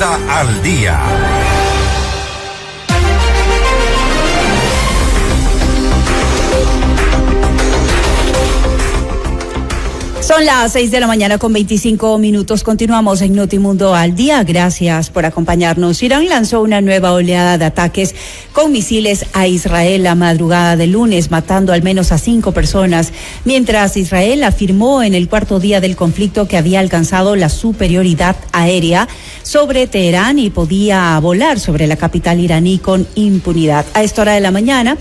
Vuelta al Día. Son las 6 de la mañana con 25 minutos. Continuamos en Notimundo al Día. Gracias por acompañarnos. Irán lanzó una nueva oleada de ataques con misiles a Israel la madrugada del lunes, matando al menos a 5 personas, mientras Israel afirmó en el cuarto día del conflicto que había alcanzado la superioridad aérea sobre Teherán y podía volar sobre la capital iraní con impunidad. A esta hora de la mañana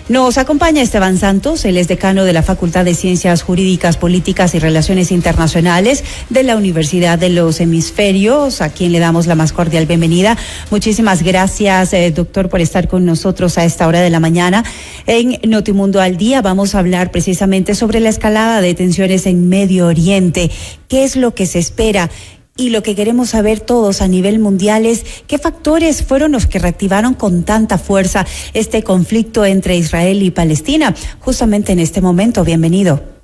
nos acompaña Esteban Santos, él es decano de la Facultad de Ciencias Jurídicas, Políticas y Relaciones Internacionales de la Universidad de los Hemisferios, a quien le damos la más cordial bienvenida. Muchísimas gracias, doctor, por estar con nosotros a esta hora de la mañana. En Notimundo al Día vamos a hablar precisamente sobre la escalada de tensiones en Medio Oriente. ¿Qué es lo que se espera? Y lo que queremos saber todos a nivel mundial es qué factores fueron los que reactivaron con tanta fuerza este conflicto entre Israel y Palestina. Justamente en este momento, bienvenido.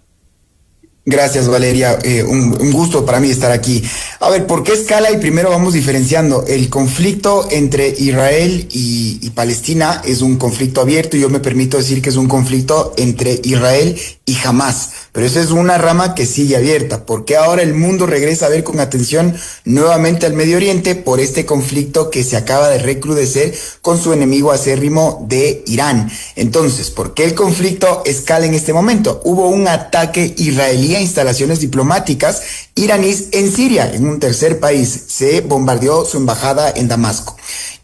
Gracias, Valeria. Un gusto para mí estar aquí. A ver, ¿por qué escala? Y primero vamos diferenciando. El conflicto entre Israel y Palestina es un conflicto abierto y yo me permito decir que es un conflicto entre Israel y Hamás. Pero esa es una rama que sigue abierta. ¿Por qué ahora el mundo regresa a ver con atención nuevamente al Medio Oriente? Por este conflicto que se acaba de recrudecer con su enemigo acérrimo de Irán. Entonces, ¿por qué el conflicto escala en este momento? Hubo un ataque israelí a instalaciones diplomáticas iraníes en Siria, en un tercer país. Se bombardeó su embajada en Damasco.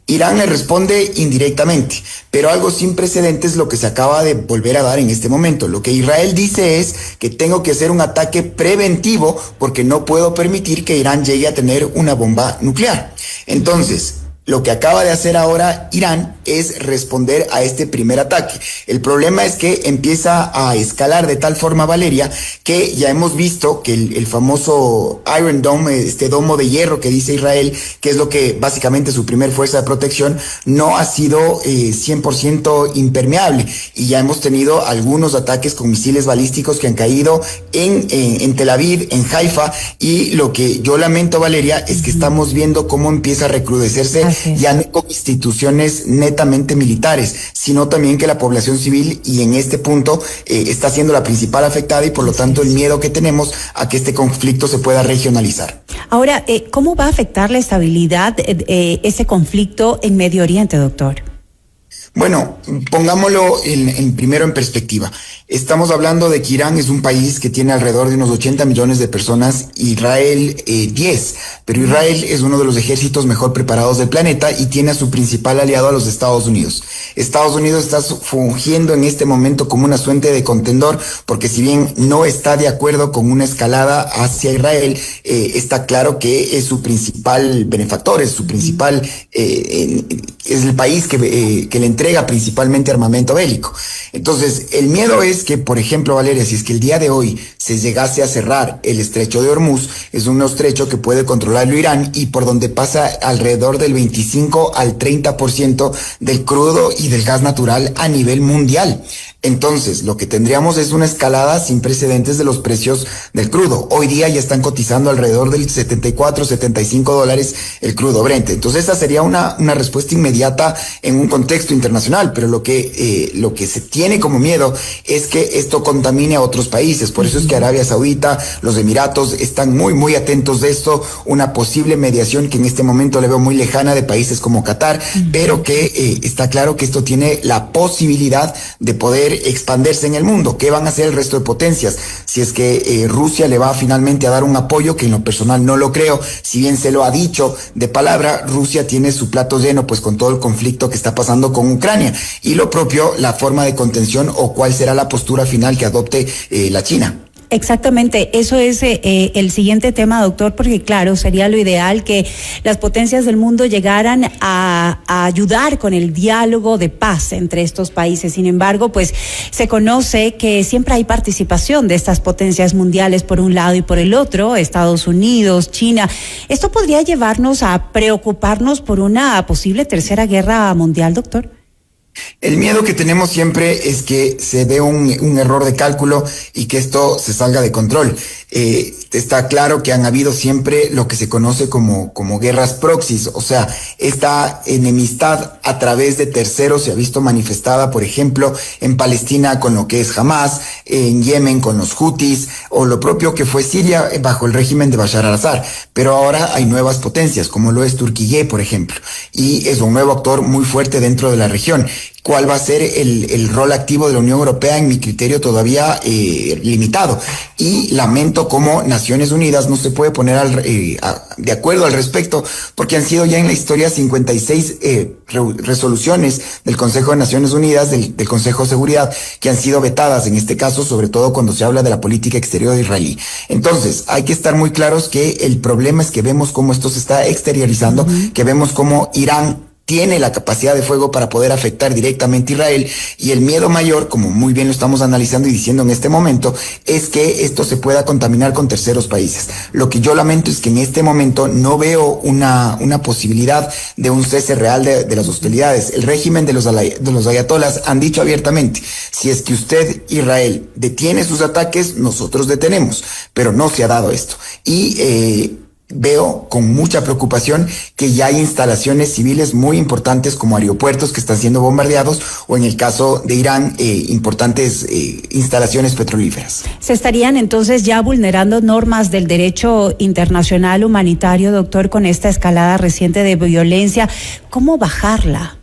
Irán le responde indirectamente, pero algo sin precedentes lo que se acaba de volver a dar en este momento. Lo que Israel dice es que tengo que hacer un ataque preventivo porque no puedo permitir que Irán llegue a tener una bomba nuclear. Entonces, lo que acaba de hacer ahora Irán es responder a este primer ataque. El problema es que empieza a escalar de tal forma, Valeria, que ya hemos visto que el famoso Iron Dome, este domo de hierro que dice Israel, que es lo que básicamente su primer fuerza de protección, no ha sido 100% impermeable. Y ya hemos tenido algunos ataques con misiles balísticos que han caído en Tel Aviv, en Haifa, y lo que yo lamento, Valeria, es que estamos viendo cómo empieza a recrudecerse ya no con instituciones netamente militares, sino también que la población civil y en este punto está siendo la principal afectada y por lo tanto el miedo que tenemos a que este conflicto se pueda regionalizar. Ahora, ¿cómo va a afectar la estabilidad ese conflicto en Medio Oriente, doctor? Bueno, pongámoslo primero en perspectiva. Estamos hablando de que Irán es un país que tiene alrededor de unos 80 millones de personas, Israel 10, pero Israel es uno de los ejércitos mejor preparados del planeta y tiene a su principal aliado a los Estados Unidos. Estados Unidos está fungiendo en este momento como una suerte de contendor, porque si bien no está de acuerdo con una escalada hacia Israel, está claro que es su principal benefactor, es su principal, es el país que le entrega principalmente armamento bélico. Entonces, el miedo es que, por ejemplo, Valeria, si es que el día de hoy se llegase a cerrar el estrecho de Hormuz, es un estrecho que puede controlarlo Irán y por donde pasa alrededor del 25 al 30% del crudo y del gas natural a nivel mundial. Entonces, lo que tendríamos es una escalada sin precedentes de los precios del crudo. Hoy día ya están cotizando alrededor del 74, 75 dólares el crudo Brent. Entonces, esa sería una respuesta inmediata en un contexto internacional, pero lo que se tiene como miedo es que esto contamine a otros países. Por eso es que Arabia Saudita, los Emiratos están muy, muy atentos de esto. Una posible mediación que en este momento le veo muy lejana de países como Qatar, pero que está claro que esto tiene la posibilidad de poder expandirse en el mundo. ¿Qué van a hacer el resto de potencias? Si es que Rusia le va finalmente a dar un apoyo, que en lo personal no lo creo, si bien se lo ha dicho de palabra, Rusia tiene su plato lleno pues con todo el conflicto que está pasando con Ucrania, y lo propio, la forma de contención o cuál será la postura final que adopte la China. Exactamente, eso es el siguiente tema, doctor, porque claro, sería lo ideal que las potencias del mundo llegaran a ayudar con el diálogo de paz entre estos países. Sin embargo, pues se conoce que siempre hay participación de estas potencias mundiales por un lado y por el otro, Estados Unidos, China. ¿Esto podría llevarnos a preocuparnos por una posible tercera guerra mundial, doctor? El miedo que tenemos siempre es que se dé un error de cálculo y que esto se salga de control. Está claro que han habido siempre lo que se conoce como guerras proxies, o sea, esta enemistad a través de terceros se ha visto manifestada, por ejemplo, en Palestina con lo que es Hamas, en Yemen con los Houthis, o lo propio que fue Siria bajo el régimen de Bashar al-Assad. Pero ahora hay nuevas potencias, como lo es Turquía, por ejemplo, y es un nuevo actor muy fuerte dentro de la región. ¿Cuál va a ser el rol activo de la Unión Europea? En mi criterio todavía limitado. Y lamento cómo Naciones Unidas no se puede poner de acuerdo al respecto, porque han sido ya en la historia 56 resoluciones del Consejo de Naciones Unidas, del Consejo de Seguridad, que han sido vetadas en este caso, sobre todo cuando se habla de la política exterior israelí. Entonces, hay que estar muy claros que el problema es que vemos cómo esto se está exteriorizando, que vemos cómo Irán tiene la capacidad de fuego para poder afectar directamente a Israel, y el miedo mayor, como muy bien lo estamos analizando y diciendo en este momento, es que esto se pueda contaminar con terceros países. Lo que yo lamento es que en este momento no veo una posibilidad de un cese real de las hostilidades. El régimen de los ayatolas han dicho abiertamente: si es que usted, Israel, detiene sus ataques, nosotros detenemos, pero no se ha dado esto. Y veo con mucha preocupación que ya hay instalaciones civiles muy importantes, como aeropuertos que están siendo bombardeados, o en el caso de Irán, importantes instalaciones petrolíferas. ¿Se estarían entonces ya vulnerando normas del derecho internacional humanitario, doctor, con esta escalada reciente de violencia? ¿Cómo bajarla?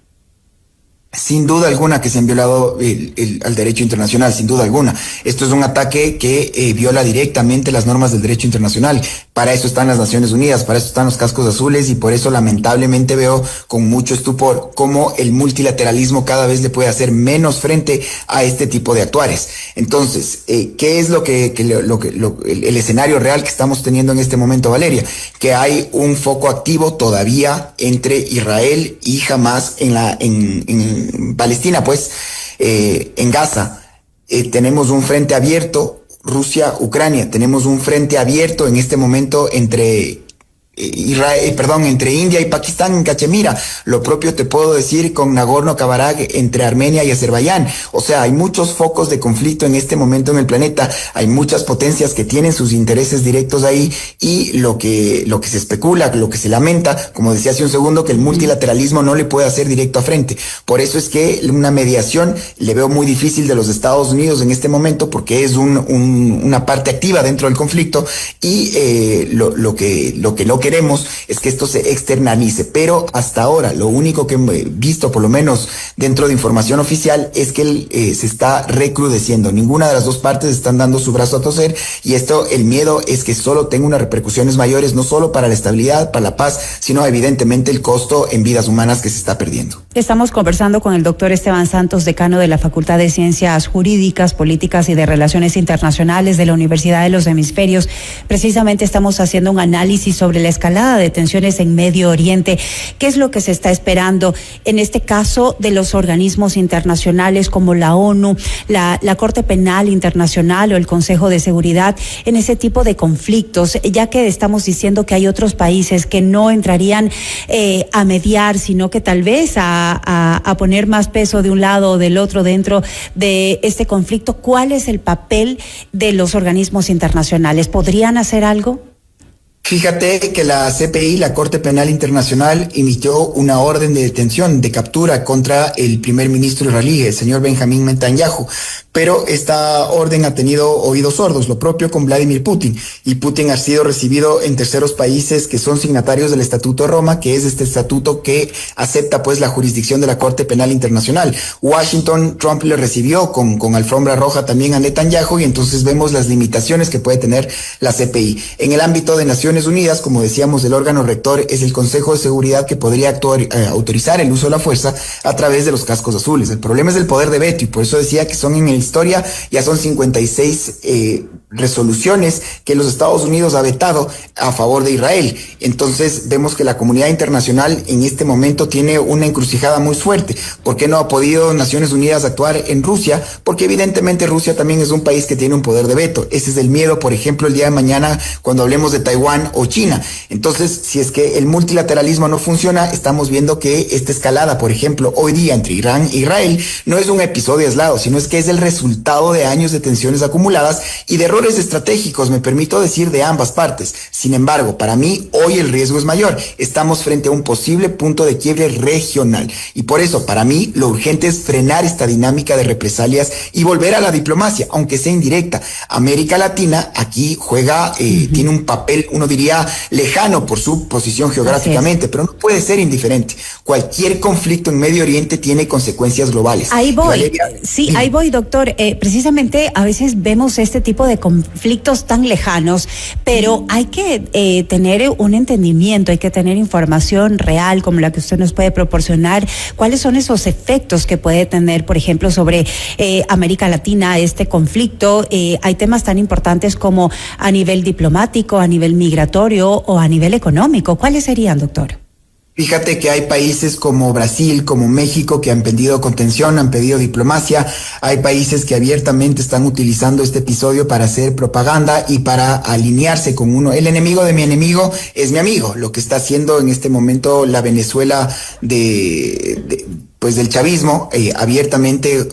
Sin duda alguna que se han violado al derecho internacional, sin duda alguna. Esto es un ataque que viola directamente las normas del derecho internacional. Para eso están las Naciones Unidas, para eso están los cascos azules, y por eso lamentablemente veo con mucho estupor cómo el multilateralismo cada vez le puede hacer menos frente a este tipo de actuares. Entonces, ¿qué es el escenario real que estamos teniendo en este momento, Valeria? Que hay un foco activo todavía entre Israel y Hamas en Palestina, pues, en Gaza. Tenemos un frente abierto, Rusia-Ucrania. Tenemos un frente abierto en este momento entre entre India y Pakistán en Cachemira. Lo propio te puedo decir con Nagorno-Karabaj entre Armenia y Azerbaiyán. O sea, hay muchos focos de conflicto en este momento en el planeta. Hay muchas potencias que tienen sus intereses directos ahí, y lo que se especula, lo que se lamenta, como decía hace un segundo, que el multilateralismo no le puede hacer directo a frente. Por eso es que una mediación le veo muy difícil de los Estados Unidos en este momento, porque es una parte activa dentro del conflicto, y lo que no queremos es que esto se externalice. Pero hasta ahora lo único que he visto, por lo menos dentro de información oficial, es que se está recrudeciendo. Ninguna de las dos partes están dando su brazo a torcer, y el miedo es que solo tenga unas repercusiones mayores, no solo para la estabilidad, para la paz, sino evidentemente el costo en vidas humanas que se está perdiendo. Estamos conversando con el doctor Esteban Santos, decano de la Facultad de Ciencias Jurídicas, Políticas y de Relaciones Internacionales de la Universidad de los Hemisferios. Precisamente estamos haciendo un análisis sobre la escalada de tensiones en Medio Oriente. ¿Qué es lo que se está esperando en este caso de los organismos internacionales como la ONU, la Corte Penal Internacional o el Consejo de Seguridad en ese tipo de conflictos? Ya que estamos diciendo que hay otros países que no entrarían a mediar, sino que tal vez a poner más peso de un lado o del otro dentro de este conflicto. ¿Cuál es el papel de los organismos internacionales? ¿Podrían hacer algo? Fíjate que la CPI, la Corte Penal Internacional, emitió una orden de detención, de captura contra el primer ministro israelí, el señor Benjamín Netanyahu. Pero esta orden ha tenido oídos sordos, lo propio con Vladimir Putin. Y Putin ha sido recibido en terceros países que son signatarios del Estatuto de Roma, que es este estatuto que acepta pues la jurisdicción de la Corte Penal Internacional. Washington, Trump le recibió con alfombra roja también a Netanyahu, y entonces vemos las limitaciones que puede tener la CPI. En el ámbito de Naciones Unidas, como decíamos, el órgano rector es el Consejo de Seguridad, que podría autorizar el uso de la fuerza a través de los cascos azules. El problema es el poder de veto, y por eso decía que son en la historia, ya son 56 resoluciones que los Estados Unidos ha vetado a favor de Israel. Entonces vemos que la comunidad internacional en este momento tiene una encrucijada muy fuerte. ¿Por qué no ha podido Naciones Unidas actuar en Rusia? Porque evidentemente Rusia también es un país que tiene un poder de veto. Ese es el miedo, por ejemplo, el día de mañana, cuando hablemos de Taiwán Irán o China. Entonces, si es que el multilateralismo no funciona, estamos viendo que esta escalada, por ejemplo, hoy día entre Irán e Israel, no es un episodio aislado, sino es que es el resultado de años de tensiones acumuladas y de errores estratégicos, me permito decir, de ambas partes. Sin embargo, para mí, hoy el riesgo es mayor. Estamos frente a un posible punto de quiebre regional. Y por eso, para mí, lo urgente es frenar esta dinámica de represalias y volver a la diplomacia, aunque sea indirecta. América Latina aquí juega, tiene un papel, uno diría, lejano por su posición geográficamente, pero no puede ser indiferente. Cualquier conflicto en Medio Oriente tiene consecuencias globales. Ahí voy, Valeria, sí, ahí voy, doctor. Precisamente a veces vemos este tipo de conflictos tan lejanos, pero hay que tener un entendimiento, hay que tener información real como la que usted nos puede proporcionar. ¿Cuáles son esos efectos que puede tener, por ejemplo, sobre América Latina este conflicto? Hay temas tan importantes como a nivel diplomático, a nivel migratorio o a nivel económico. ¿Cuáles serían, doctor? Fíjate que hay países como Brasil, como México, que han pedido contención, han pedido diplomacia. Hay países que abiertamente están utilizando este episodio para hacer propaganda y para alinearse con uno. El enemigo de mi enemigo es mi amigo. Lo que está haciendo en este momento la Venezuela pues del chavismo, abiertamente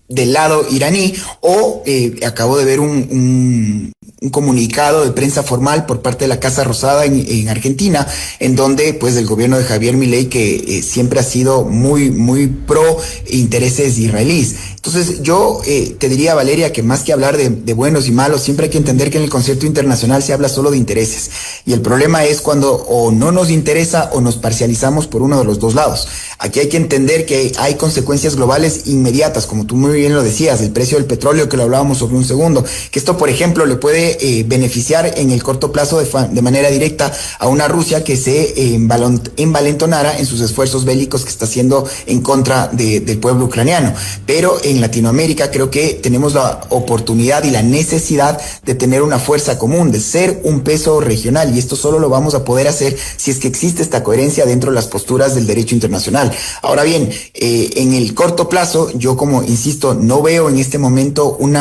del lado iraní, o acabo de ver un comunicado de prensa formal por parte de la Casa Rosada en Argentina, en donde pues el gobierno de Javier Milei, que siempre ha sido muy pro intereses israelíes. Entonces yo te diría, Valeria, que más que hablar de buenos y malos, siempre hay que entender que en el concierto internacional se habla solo de intereses, y el problema es cuando o no nos interesa o nos parcializamos por uno de los dos lados. Aquí hay que entender que hay consecuencias globales inmediatas, como tú muy bien lo decías, el precio del petróleo, que lo hablábamos sobre un segundo, que esto, por ejemplo, le puede beneficiar en el corto plazo de manera directa a una Rusia que se envalentonara en sus esfuerzos bélicos que está haciendo en contra del pueblo ucraniano. Pero en Latinoamérica creo que tenemos la oportunidad y la necesidad de tener una fuerza común, de ser un peso regional, y esto solo lo vamos a poder hacer si es que existe esta coherencia dentro de las posturas del derecho internacional. Ahora bien, en el corto plazo, yo, como insisto, no veo en este momento un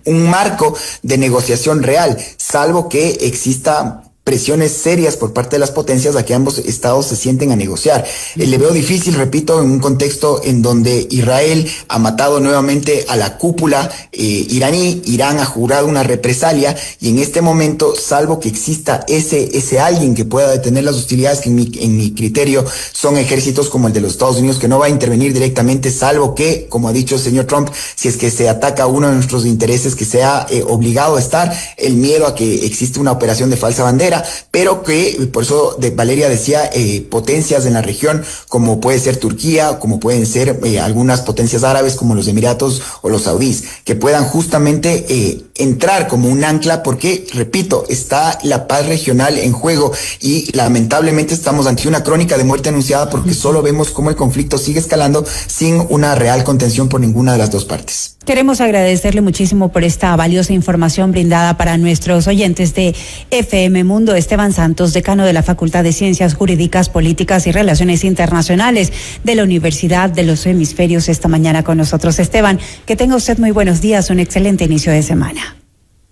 marco de negociación real, salvo que exista presiones serias por parte de las potencias a que ambos estados se sienten a negociar. Le veo difícil, repito, en un contexto en donde Israel ha matado nuevamente a la cúpula iraní, Irán ha jurado una represalia, y en este momento, salvo que exista ese alguien que pueda detener las hostilidades, que en mi criterio son ejércitos como el de los Estados Unidos, que no va a intervenir directamente, salvo que, como ha dicho el señor Trump, si es que se ataca uno de nuestros intereses, que sea obligado a estar, el miedo a que existe una operación de falsa bandera, pero que, por eso Valeria decía, potencias en la región, como puede ser Turquía, como pueden ser algunas potencias árabes como los Emiratos o los saudíes, que puedan justamente entrar como un ancla, porque, repito, está la paz regional en juego, y lamentablemente estamos ante una crónica de muerte anunciada, porque solo vemos cómo el conflicto sigue escalando sin una real contención por ninguna de las dos partes. Queremos agradecerle muchísimo por esta valiosa información brindada para nuestros oyentes de FM Mundo. Esteban Santos, decano de la Facultad de Ciencias Jurídicas, Políticas y Relaciones Internacionales de la Universidad de los Hemisferios, esta mañana con nosotros. Esteban, que tenga usted muy buenos días, un excelente inicio de semana.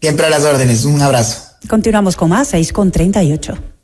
Siempre a las órdenes, un abrazo. Continuamos con más, 6:38.